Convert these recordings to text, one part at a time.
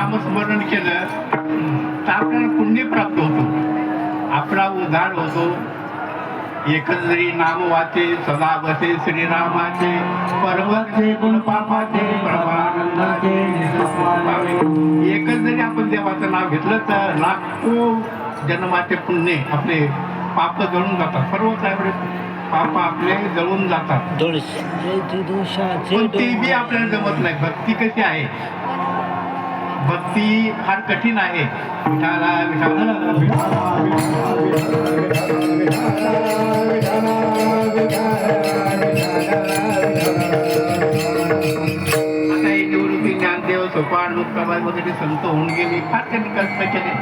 नामस्मरण केलं तर आपल्याला पुण्य प्राप्त होतो, आपला उद्धार होतो. एकच जरी नाम वाचे सदा बसे श्रीरामाचे, पर्वते गुण पापाचे परमानंदाचे निसपावे. एकच जरी आपण देवाचं नाव घेतलं तर लाखो जन्माचे पुण्य आपले पाप जळून जातात. पर्वत एवढे पाप आपले जळून जातात. पण ते बी आपल्याला जमत नाही. भक्ती कशी आहे? भक्ती फार कठीण आहे. विठाला विठाला आता हे निवृत्ती ज्ञानदेव सोपान मुक्ताबाई वगैरे संत होऊन गेले. फार त्यांनी कष्ट केले,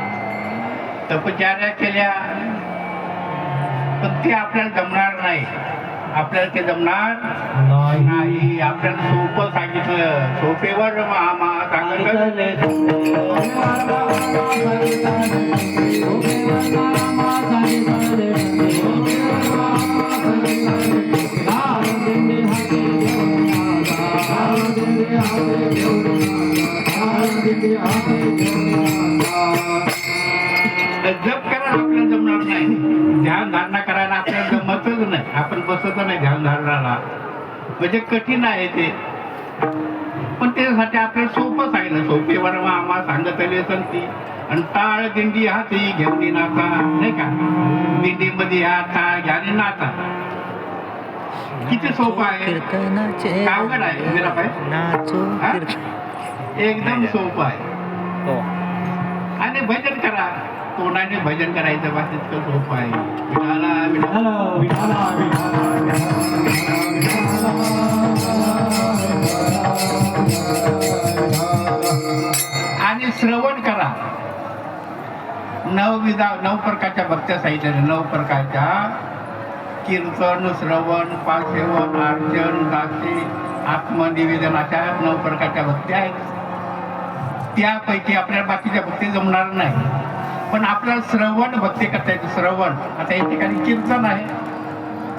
तपचार्या केल्या, पण ते आपल्याला जमणार नाही. आपल्याला ते जमणार नाही. आपल्याला सोपं सांगितलं, सोपेवर मामा सांगत जप करा, आपल्याला जमणार नाही. ध्यान धारणा करायला आपल्याला जमतच नाही. आपण बसत नाही ध्यान धारणाला, म्हणजे कठीण आहे ते. पण त्यासाठी आपल्याला सोपं सांगितलं, सोपे वर्मा आम्हा सांगतले संती. आणि टाळ दिंडी हाती घेऊन नाचा, नाही का? दिंडीमध्ये हा टाळ घ्याने नाचा. किती सोपं आहे, अवघड आहे मीराबाई? एकदम सोपं आहे. आणि भजन करा, तोंडाने भजन करायचं, बस इतकं सोपं आहे. विठाला विठाला विठाला आणि श्रवण करा. नऊ प्रकारच्या भक्त्या सांगितल्या. 9 प्रकारच्या कीर्तन, श्रवण, पासेवन, अर्चन, दासी, आत्मनिवेदन, अशा 9 प्रकारच्या भक्त्या आहेत. त्यापैकी आपल्याला बाकीच्या भक्ती जमणार नाही, पण आपल्याला श्रवण भक्ती करता येते. श्रवण, आता या ठिकाणी कीर्तन आहे,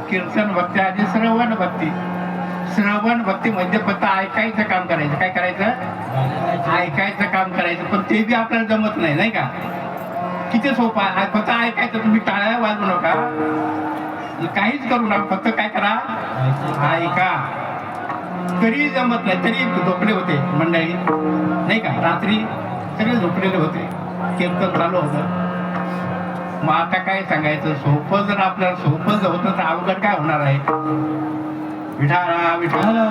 कीर्तन भक्ती आणि श्रवण भक्ती. श्रवण भक्ती म्हणजे फक्त ऐकायचं काम करायचं. काय करायचं? ऐकायचं काम करायचं. पण ते बी आपल्याला जमत नाही, नाही का? किती सोपं आहे. फक्त ऐकायचं. तुम्ही टाळ्या वाजवू नका, काहीच करू नका, फक्त काय करा? ऐका. तरी जमत नाही, तरी झोपले होते मंडळी, नाही का? रात्री सगळे झोपलेले होते, कीर्तन चालू होतं. मग आता काय सांगायचं? सोपं जर आपल्याला सोपं जर होतं तर अवघड काय होणार आहे? विठाला विठाला